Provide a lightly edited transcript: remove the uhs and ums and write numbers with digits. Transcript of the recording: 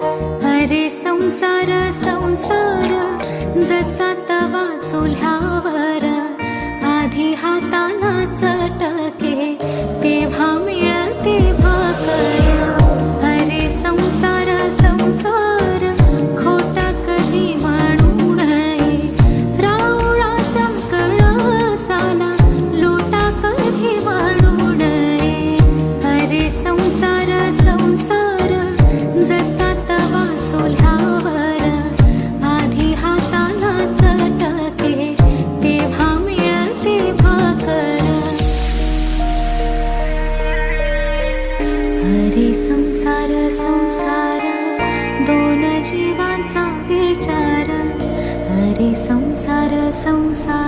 अरे संसार संसार जसा तवा चुल्ह्यावर आधी हाताला चटके तेव्हा मिळते भाकर. अरे संसार संसार खोटा कधी म्हणू नये, रावळाच्या कळसाला लोटा कधी म्हणू नये. अरे संसार संसार जसा तवा चुल्ह्यावर आधी हाताला चटके तेव्हा मिळते भाकर. अरे संसार संसार दोन जीवांचा विचार. अरे संसार संसार